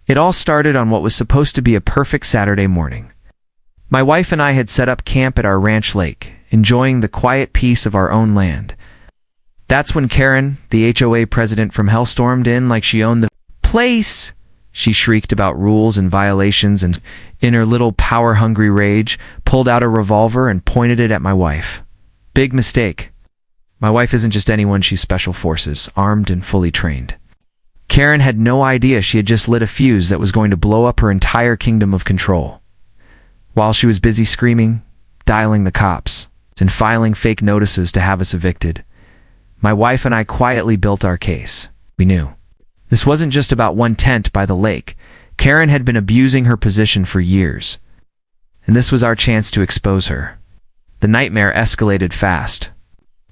It all started on what was supposed to be a perfect Saturday morning. My wife and I had set up camp at our ranch lake, enjoying the quiet peace of our own land. That's when Karen, the HOA president from hell, stormed in like she owned the place. She shrieked about rules and violations and, in her little power-hungry rage, pulled out a revolver and pointed it at my wife. Big mistake. My wife isn't just anyone, she's special forces, armed and fully trained. Karen had no idea she had just lit a fuse that was going to blow up her entire kingdom of control. While she was busy screaming, dialing the cops, and filing fake notices to have us evicted, my wife and I quietly built our case. We knew this wasn't just about one tent by the lake. Karen had been abusing her position for years, and this was our chance to expose her. The nightmare escalated fast.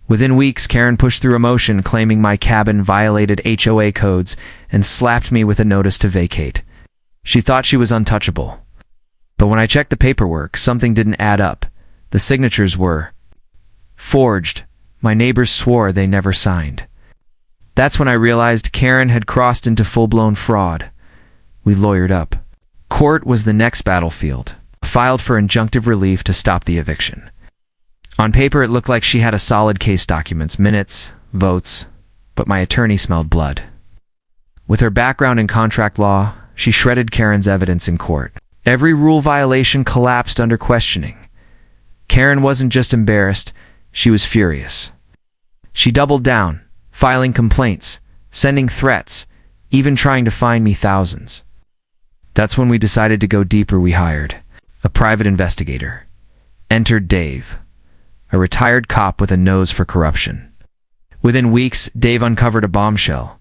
Within weeks, Karen pushed through a motion claiming my cabin violated HOA codes and slapped me with a notice to vacate. She thought she was untouchable. But when I checked the paperwork, something didn't add up. The signatures were forged. My neighbors swore they never signed. That's when I realized Karen had crossed into full-blown fraud. We lawyered up. Court was the next battlefield. Filed for injunctive relief to stop the eviction. On paper, it looked like she had a solid case, documents, minutes, votes, but my attorney smelled blood. With her background in contract law, she shredded Karen's evidence in court. Every rule violation collapsed under questioning. Karen wasn't just embarrassed, she was furious. She doubled down, filing complaints, sending threats, even trying to fine me thousands. That's when we decided to go deeper. We hired a private investigator. Entered Dave, a retired cop with a nose for corruption. Within weeks, Dave uncovered a bombshell.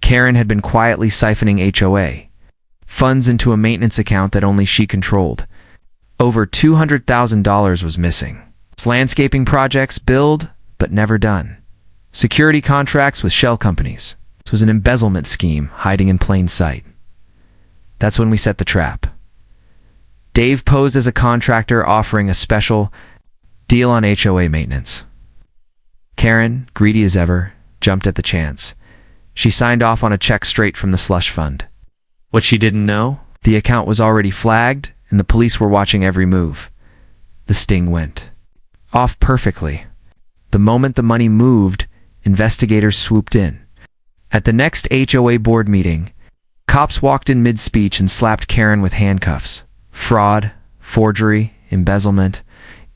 Karen had been quietly siphoning HOA funds into a maintenance account that only she controlled. Over $200,000 was missing. Landscaping projects billed, but never done. Security contracts with shell companies. This was an embezzlement scheme hiding in plain sight. That's when we set the trap. Dave posed as a contractor offering a special deal on HOA maintenance. Karen, greedy as ever, jumped at the chance. She signed off on a check straight from the slush fund. What she didn't know? The account was already flagged, and the police were watching every move. The sting went off perfectly. The moment the money moved, investigators swooped in. At the next HOA board meeting, cops walked in mid-speech and slapped Karen with handcuffs. Fraud, forgery, embezzlement,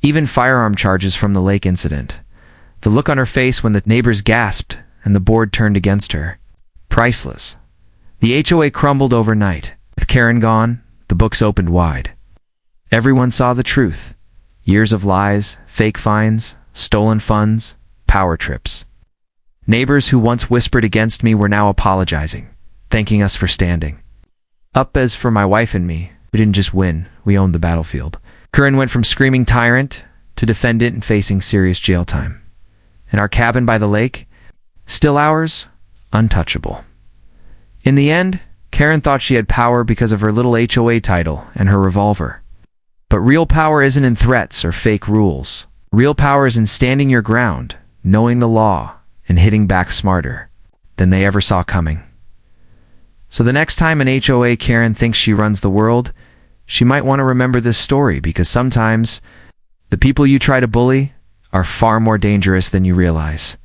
even firearm charges from the lake incident. The look on her face when the neighbors gasped and the board turned against her. Priceless. The HOA crumbled overnight. With Karen gone, the books opened wide. Everyone saw the truth. Years of lies, fake fines, stolen funds, power trips. Neighbors who once whispered against me were now apologizing, thanking us for standing up. As for my wife and me, we didn't just win, we owned the battlefield. Karen went from screaming tyrant to defendant and facing serious jail time. And our cabin by the lake, still ours, untouchable. In the end, Karen thought she had power because of her little HOA title and her revolver. But real power isn't in threats or fake rules. Real power is in standing your ground, knowing the law, and hitting back smarter than they ever saw coming. So the next time an HOA Karen thinks she runs the world, she might want to remember this story, because sometimes the people you try to bully are far more dangerous than you realize.